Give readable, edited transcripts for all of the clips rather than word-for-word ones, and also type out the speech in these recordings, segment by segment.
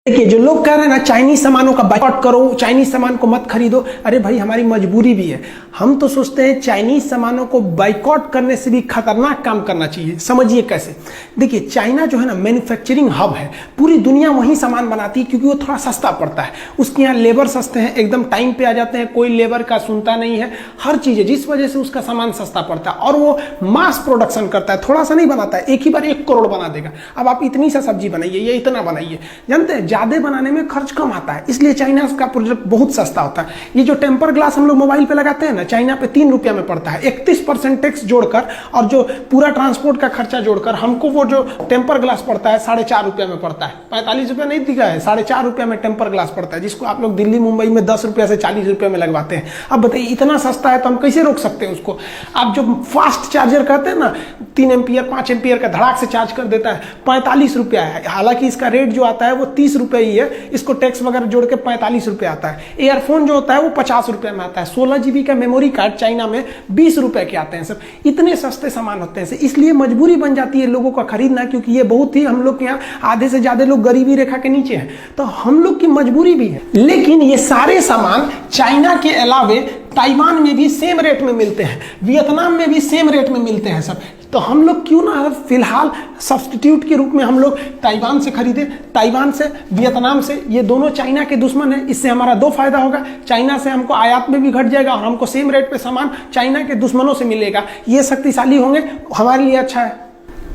देखिए जो लोग कह रहे हैं ना चाइनीज सामानों का बायकॉट करो, चाइनीज सामान को मत खरीदो, अरे भाई हमारी मजबूरी भी है। हम तो सोचते हैं चाइनीज सामानों को बायकॉट करने से भी खतरनाक काम करना चाहिए। समझिए कैसे। देखिए चाइना जो है ना मैन्युफैक्चरिंग हब है, पूरी दुनिया वहीं सामान बनाती है क्योंकि वो थोड़ा सस्ता पड़ता है। उसके यहाँ लेबर सस्ते हैं, एकदम टाइम पे आ जाते हैं, कोई लेबर का सुनता नहीं है, हर चीज़ है, जिस वजह से उसका सामान सस्ता पड़ता है। और वो मास प्रोडक्शन करता है, थोड़ा सा नहीं बनाता है, एक ही बार 1 करोड़ बना देगा। अब आप इतनी सा सब्जी बनाइए, ये इतना बनाइए, जानते हैं ज्यादा बनाने में खर्च कम आता है, इसलिए चाइना का प्रोडक्ट बहुत सस्ता होता है। ये जो टेम्पर ग्लास हम लोग मोबाइल पे लगाते हैं ना, चाइना पे 3 रुपया में पड़ता है। 31% टैक्स जोड़कर और जो पूरा ट्रांसपोर्ट का खर्चा जोड़कर हमको वो जो टेम्पर ग्लास पड़ता है 4.5 रुपया में पड़ता है। 45 रुपया नहीं दिखा है, 4.5 रुपया में टेम्पर ग्लास पड़ता है, जिसको आप लोग दिल्ली मुंबई में 10 रुपया से 40 रुपया में लगवाते हैं। अब बताइए इतना सस्ता है तो हम कैसे रोक सकते हैं उसको। आप जो फास्ट चार्जर कहते हैं ना, 3 एम्पियर 5 एम्पियर का धड़ाक से चार्ज कर देता है, 45 रुपया है। हालांकि इसका रेट जो आता है वो 30 रुपये ही है, इसको टैक्स वगैरह जोड़ के 45 रुपये आता है। एयरफोन जो होता है वो 50 रुपये में आता है। 16 GB का मेमोरी कार्ड चाइना में 20 रुपये के आते हैं। सब इतने सस्ते सामान होते हैं, इसलिए मजबूरी बन जाती है लोगों का खरीदना, क्योंकि ये बहुत ही, हम लोग के यहाँ आधे से ज्यादा लोग गरीबी रेखा के नीचे हैं, तो हम लोग की मजबूरी भी है। लेकिन ये सारे सामान चाइना के अलावे ताइवान में भी सेम रेट में मिलते हैं, वियतनाम में भी सेम रेट में मिलते हैं सब। तो हम लोग क्यों ना फिलहाल सब्स्टिट्यूट के रूप में हम लोग ताइवान से खरीदे, ताइवान से, वियतनाम से। ये दोनों चाइना के दुश्मन है, इससे हमारा 2 फायदा होगा। चाइना से हमको आयात में भी घट जाएगा और हमको सेम रेट पे सामान चाइना के दुश्मनों से मिलेगा। ये शक्तिशाली होंगे, हमारे लिए अच्छा है।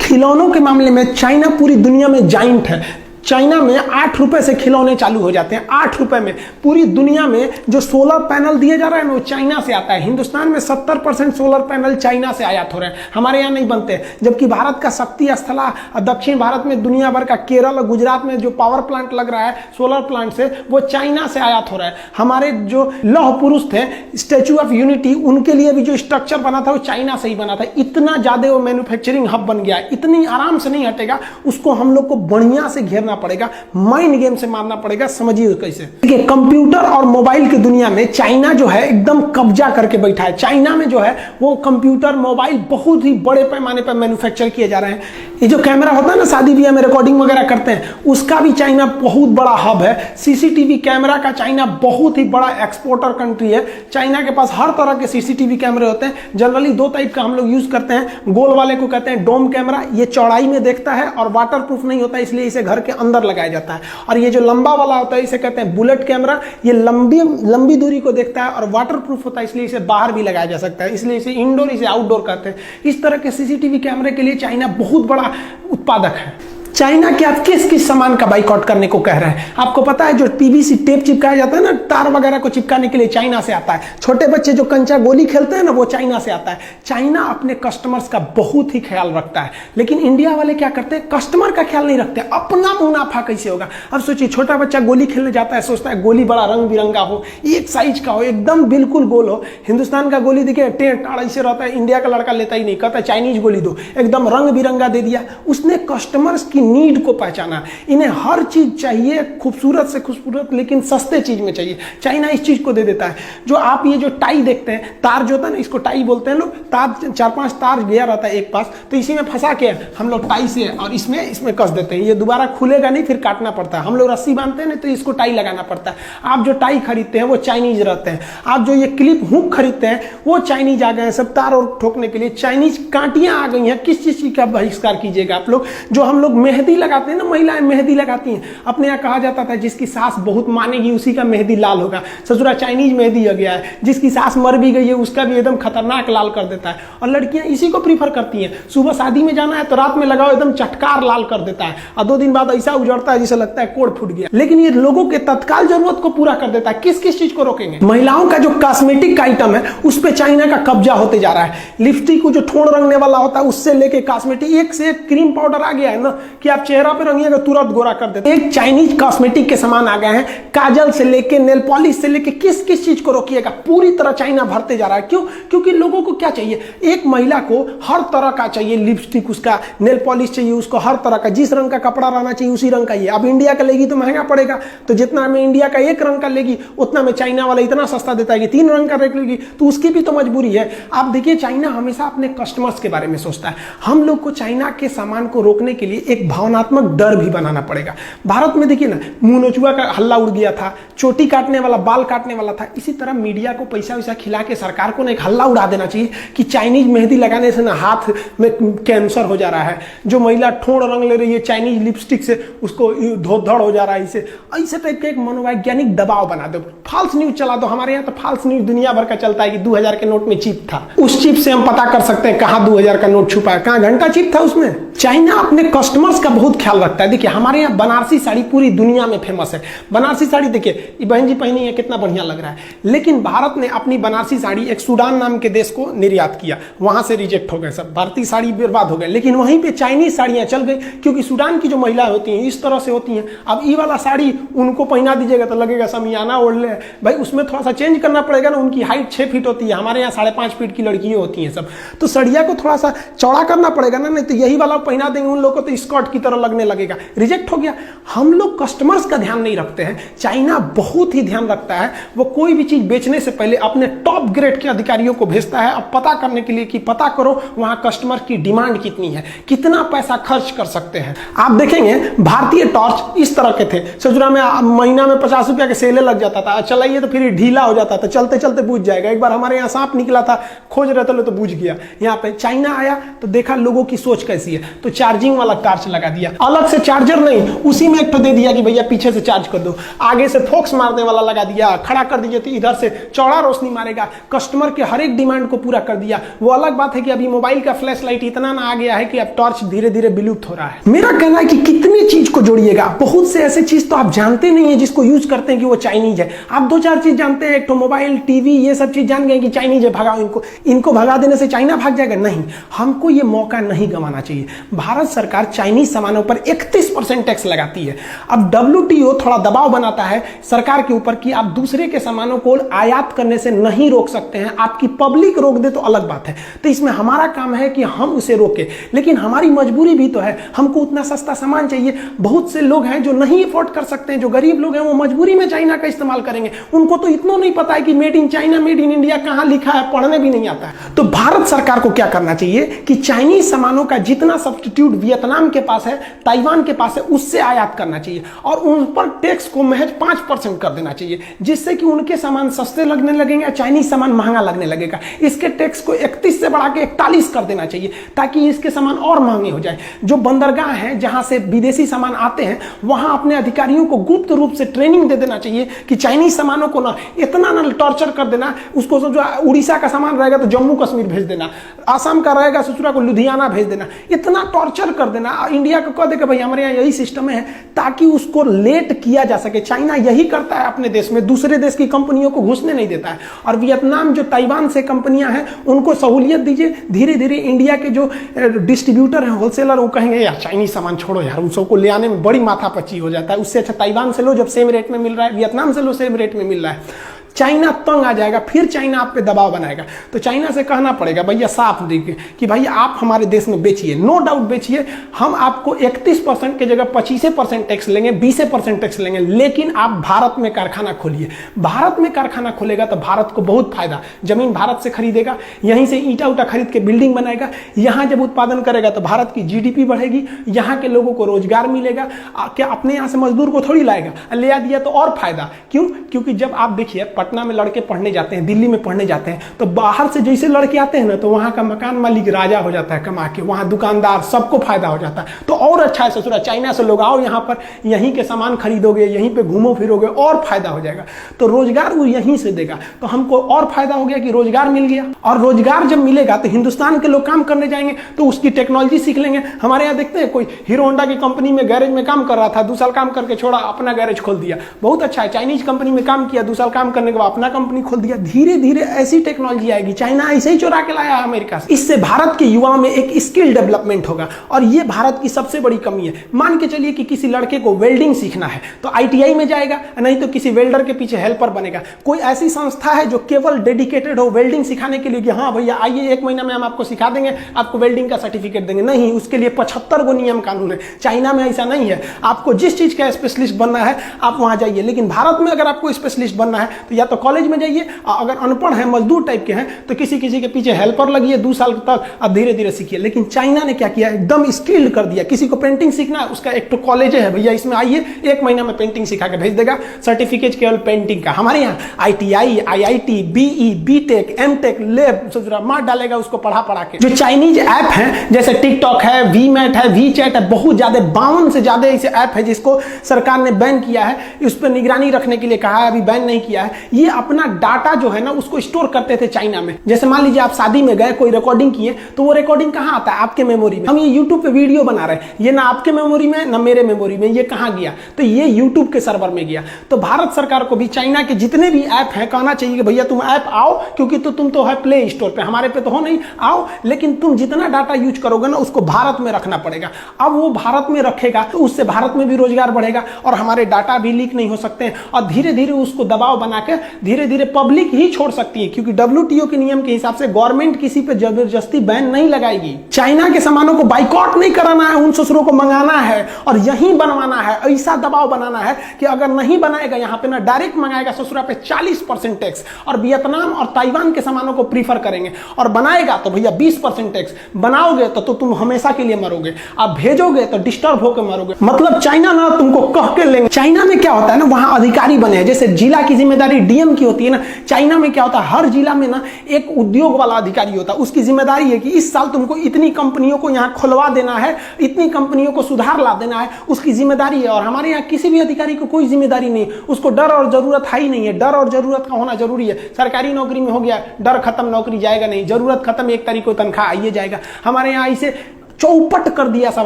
खिलौनों के मामले में चाइना पूरी दुनिया में जाइंट है। चाइना में 8 रुपए से खिलौने चालू हो जाते हैं, 8 रुपए में। पूरी दुनिया में जो सोलर पैनल दिए जा रहे हैं वो चाइना से आता है। हिंदुस्तान में 70% सोलर पैनल चाइना से आयात हो रहे हैं, हमारे यहाँ नहीं बनते। जबकि भारत का शक्ति स्थल दक्षिण भारत में, दुनिया भर का केरल और गुजरात में जो पावर प्लांट लग रहा है सोलर प्लांट से, वो चाइना से आयात हो रहा है। हमारे जो लौह पुरुष थे, स्टैचू ऑफ यूनिटी, उनके लिए भी जो स्ट्रक्चर बना था वो चाइना से ही बना था। इतना ज्यादा वो मैन्युफैक्चरिंग हब बन गया, इतनी आराम से नहीं हटेगा। उसको हम लोग को बढ़िया से घेरना पड़ेगा, माइंड गेम से मारना पड़ेगा। समझिए कैसे। देखिए कंप्यूटर और मोबाइल की दुनिया में चाइना जो है एकदम कब्जा करके बैठा है। चाइना में जो है वो कंप्यूटर मोबाइल बहुत ही बड़े पैमाने पर मैन्युफैक्चर किए जा रहे हैं। ये जो कैमरा होता है ना, शादी ब्याह में रिकॉर्डिंग वगैरह करते हैं, उसका भी चाइना बहुत बड़ा हब है। सीसीटीवी कैमरा का चाइना बहुत ही बड़ा एक्सपोर्टर कंट्री है। चाइना के पास हर तरह के सीसीटीवी कैमरे होते हैं। जनरली 2 टाइप का हम लोग यूज करते हैं। गोल वाले को कहते हैं डोम कैमरा, ये चौड़ाई में देखता है और वाटर प्रूफ नहीं होता, इसलिए इसे घर के अंदर लगाया जाता है। और ये जो लंबा वाला होता है इसे कहते हैं बुलेट कैमरा, ये लंबी दूरी को देखता है और वाटर प्रूफ होता है, इसलिए इसे बाहर भी लगाया जा सकता है, इसलिए इसे इंडोर, इसे आउटडोर कहते हैं। इस तरह के सीसीटीवी कैमरे के लिए चाइना बहुत बड़ा उत्पादक है। चाइना के आप किस किस सामान का बाइकआउट करने को कह रहे हैं? आपको पता है जो पीवीसी टेप चिपकाया जाता है ना, तार वगैरह को चिपकाने के लिए, चाइना से आता है। छोटे बच्चे जो कंचा गोली खेलते हैं ना, वो चाइना से आता है। चाइना अपने कस्टमर्स का बहुत ही ख्याल रखता है, लेकिन इंडिया वाले क्या करते हैं, कस्टमर का ख्याल नहीं रखते, अपना मुनाफा कैसे होगा। अब सोचिए छोटा बच्चा गोली खेलने जाता है, सोचता है गोली बड़ा रंग बिरंगा हो, एक साइज का हो, एकदम बिल्कुल गोल हो। हिंदुस्तान का गोली देखिए टेढ़ ऐसे रहता है, इंडिया का लड़का लेता ही नहीं, कहता है चाइनीज गोली दो, एकदम रंग बिरंगा दे दिया। उसने कस्टमर्स की नीड को पहचाना। इन्हें हर चीज चाहिए, खूबसूरत से खूबसूरत, लेकिन सस्ते चीज में चाहिए। चाइना इस चीज को दे देता है। जो आप ये जो टाई देखते हैं, तार जो होता है ना, इसको टाई बोलते हैं लोग। तार 4-5 तार गया रहता है एक पास, तो इसी में फंसा के हम लोग टाई से और इसमें कस देते हैं। ये दोबारा खुलेगा नहीं, फिर काटना पड़ता है। हम लोग रस्सी बांधते हैं ना, तो इसको टाई लगाना पड़ता है। आप जो टाई खरीदते हैं वो चाइनीज रहते हैं। आप जो ये क्लिप हुक खरीदते हैं वो चाइनीज आ गए हैं, सब तार और ठोकने के लिए। चाइनीज कांटियां आ गई हैं। किस चीज का बहिष्कार कीजिएगा आप लोग? जो हम लोग मेहंदी लगाते हैं ना, महिलाएं मेहंदी लगाती हैं, अपने यहाँ कहा जाता था जिसकी सास बहुत मानेगी उसी का मेहंदी लाल होगा। ससुरा चाइनीज मेहंदी आ गया है, जिसकी सास मर भी गई है उसका भी एकदम खतरनाक लाल कर देता है। और लड़कियां इसी को प्रीफर करती हैं। सुबह शादी में जाना है तो रात में लगाओ, एकदम चटकार लाल कर देता है, और 2 दिन बाद ऐसा उजड़ता है जिसे लगता है कोड़ फूट गया। लेकिन ये लोगों के तत्काल जरूरत को पूरा कर देता है। किस किस चीज को रोकेंगे? महिलाओं का जो कॉस्मेटिक आइटम है उस पर चाइना का कब्जा होते जा रहा है। लिपस्टिक को जो ठोड़ रंगने वाला होता है उससे लेके कॉस्मेटिक, एक से एक क्रीम पाउडर आ गया है ना, कि आप चेहरा पे रंगिएगा तुरंत गोरा कर देते। एक चाइनीज कॉस्मेटिक के सामान आ गए हैं, काजल से लेके नेल पॉलिश से लेके किस किस चीज को रोकिएगा, पूरी तरह चाइना भरते जा रहा है। क्यों? क्योंकि लोगों को क्या चाहिए, एक महिला को हर तरह का चाहिए, लिपस्टिक उसका, नेल पॉलिश चाहिए उसको, हर तरह का, जिस रंग का कपड़ा रहना चाहिए उसी रंग का ही। अब इंडिया का लेगी तो महंगा पड़ेगा, तो जितना में इंडिया का एक रंग का लेगी उतना में चाइना वाला इतना सस्ता देता है कि 3 रंग का लेगी, तो उसकी भी तो मजबूरी है। आप देखिए चाइना हमेशा अपने कस्टमर्स के बारे में सोचता है। हम लोग को चाइना के सामान को रोकने के लिए एक भावनात्मक डर भी बनाना पड़ेगा। भारत में देखिए ना, मुंह नोचुआ का हल्ला उड़ गया था, चोटी काटने वाला, बाल काटने वाला था। इसी तरह मीडिया को पैसा वैसा खिला के सरकार को ना एक हल्ला उड़ा देना चाहिए कि चाइनीज मेहंदी लगाने से ना हाथ में कैंसर हो जा रहा है, जो महिला ठोड़ रंग ले रही है चाइनीज लिपस्टिक से उसको धोधड़ हो जा रहा है। इसे ऐसे टाइप का एक मनोवैज्ञानिक दबाव बना दो, फॉल्स न्यूज चला दो। हमारे यहाँ तो फॉल्स न्यूज दुनिया भर का चलता है कि 2000 के नोट में चिप था, उस चिप से हम पता कर सकते हैं कहाँ 2000 का नोट छुपा है, कहाँ घंटा चिप था उसमें। चाइना अपने कस्टमर्स का बहुत ख्याल रखता है। देखिए हमारे यहाँ बनारसी साड़ी पूरी दुनिया में फेमस है। बनारसी साड़ी देखिए, ये बहन जी पहनी है, कितना बढ़िया लग रहा है। लेकिन भारत ने अपनी बनारसी साड़ी एक सूडान नाम के देश को निर्यात किया, वहां से रिजेक्ट हो गए सब, भारतीय साड़ी बर्बाद हो गए। लेकिन वहीं पे चाइनीज साड़ियां चल गई, क्योंकि सूडान की जो महिलाएं होती हैं इस तरह से होती हैं। अब ये वाला साड़ी उनको पहना दीजिएगा तो लगेगा समियाना ओढ़ ले भाई, उसमें थोड़ा सा चेंज करना पड़ेगा ना। उनकी हाइट 6 फीट होती है, हमारे यहाँ 5.5 फीट की लड़कियां होती हैं सब, तो सड़िया को थोड़ा सा चौड़ा करना पड़ेगा ना, नहीं तो यही वाला पहना देंगे उन लोगों को तो स्कर्ट की तरह लगने लगेगा, रिजेक्ट हो गया। हम लोग कस्टमर्स का ध्यान नहीं रखते हैं, चाइना बहुत ही ध्यान रखता है। वो कोई भी चीज बेचने से पहले अपने टॉप ग्रेड के अधिकारियों को भेजता है अब पता करने के लिए कि पता करो वहां कस्टमर की डिमांड कितनी है, कितना पैसा खर्च कर सकते हैं। आप देखेंगे भारतीय टॉर्च इस तरह के थे, सजुरा में महीना में 50 रुपया के सेले लग जाता था, चलाइए तो फिर ढीला हो जाता था, चलते चलते बुझ जाएगा। एक बार हमारे यहाँ सांप निकला था, खोज रहे थे तो बुझ गया। यहाँ पे चाइना आया तो देखा लोगों की सोच कैसी है, तो चार्जिंग वाला टॉर्च लगा दिया, अलग से चार्जर नहीं, उसी में एक तो दे दिया कि भैया पीछे से चार्ज कर दो, आगे से फोक्स मारने वाला लगा दिया, खड़ा कर दीजिए तो इधर से चौड़ा रोशनी मारेगा, कस्टमर के हर एक डिमांड को पूरा कर दिया। वो अलग बात है कि अभी मोबाइल का फ्लैश लाइट इतना ना आ गया है कि अब टॉर्च धीरे धीरे विलुप्त हो रहा है। मेरा कहना है कि कितनी चीज को जोड़िएगा, बहुत से ऐसे चीज तो आप जानते नहीं है जिसको यूज करते हैं कि वो चाइनीज है। आप 2-4 चीज जानते हैं, एक तो मोबाइल, टीवी, ये सब चीज जान गए कि चाइनीज है, भगाओ इनको भगा देने से चाइना भाग जाएगा, नहीं। हमको ये मौका नहीं गंवाना चाहिए। भारत सरकार चाइनीज सामानों पर 31% टैक्स लगाती है। अब WTO थोड़ा दबाव बनाता है सरकार के ऊपर कि आप दूसरे के सामानों को आयात करने से नहीं रोक सकते हैं, आपकी पब्लिक रोक दे तो अलग बात है। तो इसमें हमारा काम है कि हम उसे रोके, लेकिन हमारी मजबूरी भी तो है, हमको उतना सस्ता सामान चाहिए। बहुत से लोग हैं जो नहीं अफोर्ड कर सकते हैं, जो गरीब लोग हैं वो मजबूरी में चाइना का इस्तेमाल करेंगे। उनको तो इतना नहीं पता है कि made in China, made in India कहां लिखा है, पढ़ने भी नहीं आता है। तो भारत सरकार को क्या करना चाहिए कि चाइनीज सामानों का जितना सब्स्टिट्यूट वियतनाम के पास है, ताइवान के पास है, उससे आयात करना चाहिए और उन पर टैक्स को महज 5% कर देना चाहिए, जिससे कि उनके सामान सस्ते लगने लगेंगे, चाइनीज सामान महंगा लगने लगेगा। इसके टैक्स को 31 से बढ़ा के 41 कर देना चाहिए ताकि इसके सामान और महंगे हो जाए। जो बंदरगाह है जहां से विदेशी सामान आते हैं, वहां अपने अधिकारियों को गुप्त रूप से ट्रेनिंग दे देना चाहिए कि चाइनीज सामानों को ना इतना ना टॉर्चर कर देना, उसको जो उड़ीसा का सामान रहेगा तो जम्मू कश्मीर भेज देना, आसाम का रहेगा ससुरा को लुधियाना भेज देना, इतना टॉर्चर कर देना। इंडिया को कह दे कि भाई हमारे यहाँ यही सिस्टम है, ताकि उसको लेट किया जा सके। चाइना यही करता है अपने देश में, दूसरे देश की कंपनियों को घुसने नहीं देता है। और वियतनाम जो ताइवान से कंपनियां हैं उनको सहूलियत दीजिए, धीरे धीरे इंडिया के जो डिस्ट्रीब्यूटर हैं, होलसेलर, वो कहेंगे यार चाइनीज सामान छोड़ो यार, उन सबको ले आने में बड़ी माथापच्ची हो जाता है, उससे अच्छा ताइवान से लो जब सेम रेट में मिल रहा है, वियतनाम से लो सेम रेट में मिल रहा है। चाइना तंग आ जाएगा, फिर चाइना आप पे दबाव बनाएगा। तो चाइना से कहना पड़ेगा भैया साफ देखिए कि भाई आप हमारे देश में बेचिए, नो डाउट बेचिए, हम आपको 31% की जगह 25% टैक्स लेंगे, 20% टैक्स लेंगे, लेकिन आप भारत में कारखाना खोलिए। भारत में कारखाना खोलेगा तो भारत को बहुत फायदा, जमीन भारत से खरीदेगा, यहीं से ईटा उटा खरीद के बिल्डिंग बनाएगा, यहाँ जब उत्पादन करेगा तो भारत की GDP बढ़ेगी, यहाँ के लोगों को रोजगार मिलेगा। क्या अपने यहाँ से मजदूर को थोड़ी लाएगा, ले आ दिया तो और फायदा। क्यों? क्योंकि जब आप देखिए पटना में लड़के पढ़ने जाते हैं, दिल्ली में पढ़ने जाते हैं, तो बाहर से जैसे लड़के आते हैं ना, तो वहां का मकान मालिक राजा हो जाता है कमा के, वहां दुकानदार, सबको फायदा हो जाता है। तो और अच्छा है ससुरा, चाइना से लोग आओ यहाँ पर, यहीं के सामान खरीदोगे, यहीं पे घूमो फिरोगे, और फायदा हो जाएगा। तो रोजगार वो यहीं से देगा, तो हमको और फायदा हो गया कि रोजगार मिल गया। और रोजगार जब मिलेगा तो हिंदुस्तान के लोग काम करने जाएंगे, तो उसकी टेक्नोलॉजी सीख लेंगे। हमारे यहाँ देखते हैं कोई हीरो होंडा की कंपनी में गैरेज में काम कर रहा था, 2 साल काम करके छोड़ा, अपना गैरेज खोल दिया, बहुत अच्छा है। चाइनीज कंपनी में काम किया, 2 साल काम करने के बाद अपना कंपनी खोल दिया। धीरे धीरे ऐसी टेक्नोलॉजी आएगी, चाइना ऐसे ही चुरा के लाया अमेरिका से। इससे भारत के युवाओं में एक स्किल डेवलपमेंट होगा, और ये भारत की सबसे बड़ी कमी है। मान के चलिए कि किसी लड़के को वेल्डिंग सीखना है तो ITI में जाएगा, नहीं तो किसी वेल्डर के पीछे हेल्पर बनेगा। कोई ऐसी संस्था है जो केवल डेडिकेटेड हो वेल्डिंग सिखाने के लिए कि हाँ भैया आइए 1 महीना में हम आपको सिखा देंगे, आपको वेल्डिंग का सर्टिफिकेट देंगे? नहीं, उसके लिए 75 गो नियम कानून है। चाइना में ऐसा नहीं है, आपको जिस चीज का स्पेशलिस्ट बनना है आप वहां जाइए। लेकिन भारत में अगर आपको स्पेशलिस्ट बनना है तो या तो कॉलेज में जाइए, अगर अनपढ़ है मजदूर टाइप के हैं तो किसी किसी के पीछे हेल्पर लगिए 2 साल तक, अब धीरे धीरे सीखिए। लेकिन चाइना ने क्या किया, एकदम स्किल्ड कर दिया। किसी को पेंटिंग सीखना है, उसका एक तो कॉलेज है भैया, इसमें आइए 1 महीना में पेंटिंग सिखा के भेज देगा, सर्टिफिकेट केवल पेंटिंग का। हमारे यहाँ ITI, IIT, BE, BTech, MTech, lab मार डालेगा उसको पढ़ा के। जो चाइनीज ऐप हैं जैसे टिकटॉक है, वीमैट है, वीचैट है, बहुत ज्यादा 52 से ज्यादा ऐसे ऐप है जिसको सरकार ने बैन किया है, उस पर निगरानी रखने के लिए कहा है, अभी बैन नहीं किया है। ये अपना डाटा जो है ना उसको स्टोर करते थे चाइना में। जैसे मान लीजिए आप शादी में गए, कोई रिकॉर्डिंग किए, तो वो रिकॉर्डिंग कहाँ आता है, आपके मेमोरी में। हम ये यूट्यूब पे वीडियो बना रहे हैं, ये ना आपके मेमोरी में ना मेरे मेमोरी में, ये कहाँ गया, तो ये यूट्यूब के सर्वर में गया। तो भारत सरकार को भी चाइना के जितने भी ऐप हैं कहना चाहिए कि भैया तुम ऐप आओ, क्योंकि तो तुम तो है प्ले स्टोर पे, हमारे पे तो हो नहीं, आओ, लेकिन तुम जितना डाटा यूज करोगे ना उसको भारत में रखना पड़ेगा। अब वो भारत में रखेगा तो उससे भारत में भी रोजगार बढ़ेगा और हमारे डाटा भी लीक नहीं हो सकते हैं, और धीरे धीरे उसको दबाव बना के धीरे धीरे पब्लिक ही छोड़ सकती है, क्योंकि WTO के नियम के हिसाब से गवर्नमेंट किसी पे जबरदस्ती बैन नहीं लगाएगी। चाइना के सामानों को बाइकआउट नहीं कराना है, उन ससुरों को मंगाना है और यहीं बनवाना है। ऐसा दबाव बनाना है कि अगर नहीं बनाएगा यहाँ पे ना, डायरेक्ट मंगाएगा ससुरा पे 40% टैक्स, और वियतनाम और ताइवान के सामानों को प्रीफर करेंगे, और बनाएगा तो भैया 20% टैक्स। बनाओगे तो तुम हमेशा के लिए मरोगे, आप भेजोगे तो डिस्टर्ब होकर मरोगे। मतलब चाइना ना तुमको कह के लेंगे। चाइना में क्या होता है ना, वहां अधिकारी बने हैं, जैसे जिला की जिम्मेदारी DM की होती है ना, चाइना में क्या होता है, हर जिला में ना एक उद्योग वाला अधिकारी होता है, उसकी जिम्मेदारी है कि इस साल तुमको इतनी कंपनियों को यहाँ खुलवा देना है, इतनी कंपनियों को सुधार ला देना है, उसकी जिम्मेदारी है। और हमारे यहाँ किसी भी अधिकारी को कोई जिम्मेदारी नहीं, उसको डर और जरूरत है ही नहीं है। डर और जरूरत का होना जरूरी है। सरकारी नौकरी में हो गया, डर खत्म, नौकरी जाएगा नहीं, जरूरत खत्म, 1 तारीख को तनख्वाह आइए जाएगा। हमारे यहाँ इसे चौपट कर दिया सब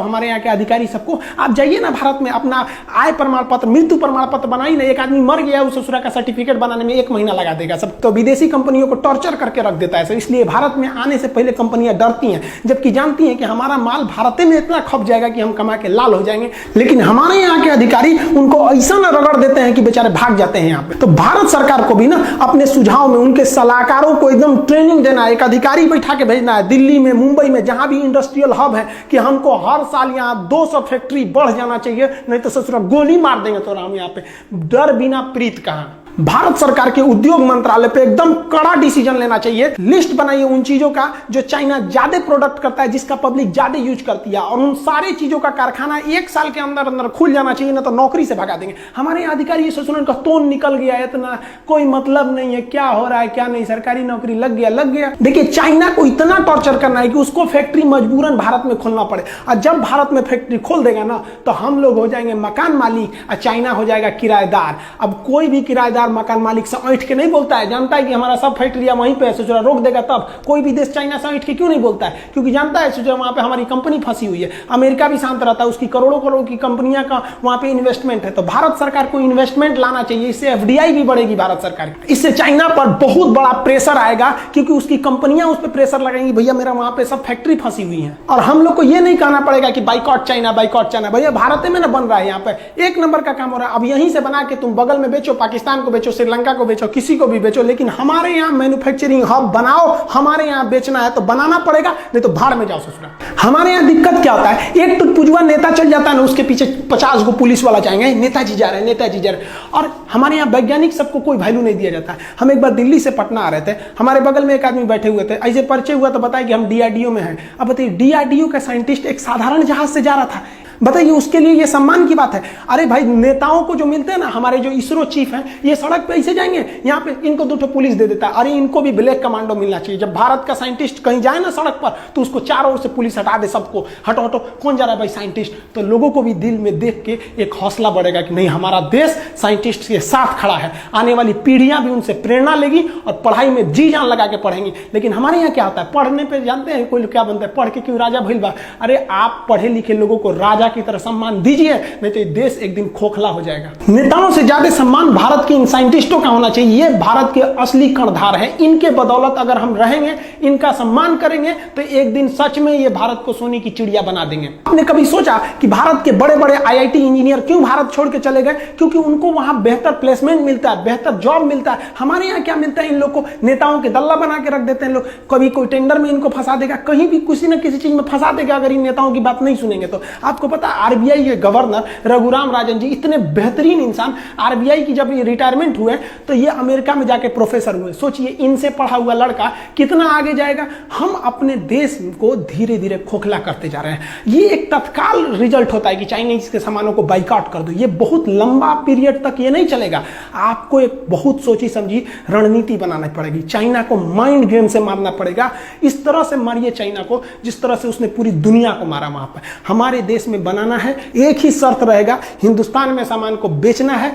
हमारे यहाँ के अधिकारी सबको। आप जाइए ना भारत में, अपना आय प्रमाण पत्र, मृत्यु प्रमाण पत्र बनाइए ना, एक आदमी मर गया उस ससुरा का सर्टिफिकेट बनाने में 1 महीना लगा देगा सब। तो विदेशी कंपनियों को टॉर्चर करके रख देता है। इसलिए भारत में आने से पहले कंपनियां डरती हैं, जबकि जानती हैं कि हमारा माल भारत में इतना खप जाएगा कि हम कमा के लाल हो जाएंगे। लेकिन हमारे यहाँ के अधिकारी उनको ऐसा न रगड़ देते हैं कि बेचारे भाग जाते हैं यहाँ पे। तो भारत सरकार को भी ना अपने सुझाव में उनके सलाहकारों को एकदम ट्रेनिंग देना है, एक अधिकारी बैठा के भेजना है दिल्ली में, मुंबई में, जहां भी इंडस्ट्रियल हब है, कि हमको हर साल यहाँ 200 फैक्ट्री बढ़ जाना चाहिए, नहीं तो ससुरा गोली मार देंगे। तो हम यहाँ पे डर बिना प्रीत कहां। भारत सरकार के उद्योग मंत्रालय पे एकदम कड़ा डिसीजन लेना चाहिए। लिस्ट बनाइए उन चीजों का जो चाइना ज्यादा प्रोडक्ट करता है, जिसका पब्लिक ज्यादा यूज करती है, और उन सारे चीजों का कारखाना 1 साल के अंदर अंदर खुल जाना चाहिए, ना तो नौकरी से भगा देंगे। हमारे यहाँ अधिकारी ससुरन का तोन निकल गया है, इतना कोई मतलब नहीं है क्या हो रहा है क्या नहीं, सरकारी नौकरी लग गया। देखिए चाइना को इतना टॉर्चर करना है कि उसको फैक्ट्री मजबूरन भारत में खोलना पड़े, और जब भारत में फैक्ट्री खोल देगा ना तो हम लोग हो जाएंगे मकान मालिक और चाइना हो जाएगा किराएदार। अब कोई भी किराएदार मकान मालिक से ऐठ के नहीं बोलता है, जानता है कि हमारा सब फैक्ट्रियां वहीं पे है, सोच रहा रोक देगा तब। कोई भी देश चाइना से ऐठ के क्यों नहीं बोलता है, क्योंकि जानता है सोच रहा वहां पे हमारी कंपनी फंसी हुई है। अमेरिका भी शांत रहता है, उसकी करोड़ों करोड़ की कंपनियां का वहां पे इन्वेस्टमेंट है। तो भारत सरकार को इन्वेस्टमेंट लाना चाहिए, इससे FDI भी बढ़ेगी भारत सरकार। इससे चाइना पर बहुत बड़ा प्रेशर आएगा, क्योंकि उसकी कंपनियां उस पर प्रेशर लगाएंगी, भैया मेरा वहां पे सब फैक्ट्री फंसी हुई है। और हम लोग को यह नहीं कहना पड़ेगा कि बाइकआउट चाइना, भैया भारत में ना बन रहा है, यहाँ पे 1 नंबर का काम हो रहा है। अब यहीं से बना के तुम बगल में बेचो, पाकिस्तान को बेचो, श्रीलंका को बेचो, किसी को भी बेचो, लेकिन हमारे यहाँ मैन्युफैक्चरिंग हब बनाओ। हमारे यहाँ बेचना है तो बनाना पड़ेगा, नहीं तो भाड़ में जाओ ससुरा। हमारे यहाँ दिक्कत क्या होता है, एक तो पुजवा नेता चल जाता है ना, उसके पीछे 50 गो पुलिस वाला जाएंगे, नेताजी जा रहे हैं, नेताजी जा रहे हैं। और हमारे यहाँ वैज्ञानिक सबको कोई वैल्यू नहीं दिया जाता है। हम एक बार दिल्ली से पटना आ रहे थे, हमारे बगल में एक आदमी बैठे हुए थे, ऐसे परिचय हुआ तो बताया कि हम DRDO में हैं। अब बताइए DRDO का साइंटिस्ट एक साधारण जहाज से जा रहा था, बताइए उसके लिए ये सम्मान की बात है। अरे भाई नेताओं को जो मिलते हैं ना, हमारे जो इसरो चीफ हैं, ये सड़क पे ऐसे जाएंगे, यहाँ पे इनको 2 पुलिस दे देता है। अरे इनको भी ब्लैक कमांडो मिलना चाहिए। जब भारत का साइंटिस्ट कहीं जाए ना सड़क पर, तो उसको चारों ओर से पुलिस हटा दे, सबको हटो हटो, कौन जा रहा है भाई साइंटिस्ट। तो लोगों को भी दिल में देख के एक हौसला बढ़ेगा कि नहीं, हमारा देश साइंटिस्ट के साथ खड़ा है। आने वाली पीढ़ियां भी उनसे प्रेरणा लेगी और पढ़ाई में जी जान लगा के पढ़ेंगी। लेकिन हमारे यहाँ क्या होता है, पढ़ने पर जानते हैं कोई क्या बनता है, पढ़ के क्यों राजा भइल बा। अरे आप पढ़े लिखे लोगों को राजा की तरह सम्मान दीजिए, नहीं तो देश एक दिन खोखला हो जाएगा। नेताओं से ज्यादा सम्मान भारत के इन साइंटिस्टों का होना चाहिए। ये भारत के असली कर्णधार हैं। इनके बदौलत अगर हम रहेंगे, इनका सम्मान करेंगे, तो एक दिन सच में ये भारत को सोने की चिड़िया बना देंगे। आपने कभी सोचा कि भारत के बड़े बड़े IIT इंजीनियर क्यों भारत छोड़ के चले गए? क्योंकि उनको वहां बेहतर प्लेसमेंट मिलता है, बेहतर जॉब मिलता है। हमारे यहाँ क्या मिलता है, इन लोग को नेताओं के दल्ला बना के रख देते हैं लोग। कभी कोई टेंडर में इनको फंसा देगा, कहीं भी किसी न किसी चीज में फंसा देगा, अगर इन नेताओं की बात नहीं सुनेंगे तो। आपको पता है आरबीआई के गवर्नर रघुराम राजन जी इतने बेहतरीन इंसान, आरबीआई की जब ये रिटायरमेंट हुए तो ये अमेरिका में जाके प्रोफेसर हुए। सोचिए इनसे पढ़ा हुआ लड़का कितना आगे जाएगा। हम अपने देश को धीरे धीरे खोखला करते जा रहे हैं। ये एक तत्काल रिजल्ट होता है कि चाइनीज के सामानों को बाइकआउट कर दो, ये बहुत लंबा पीरियड तक ये नहीं चलेगा। आपको एक बहुत सोची समझी रणनीति बनाना पड़ेगी। चाइना को माइंड गेम से मारना पड़ेगा। इस तरह से मारिए चाइना को जिस तरह से उसने पूरी दुनिया को मारा वहां पर। हमारे देश में बनाना है, एक ही शर्त रहेगा, हिंदुस्तान में सामान को बेचना है।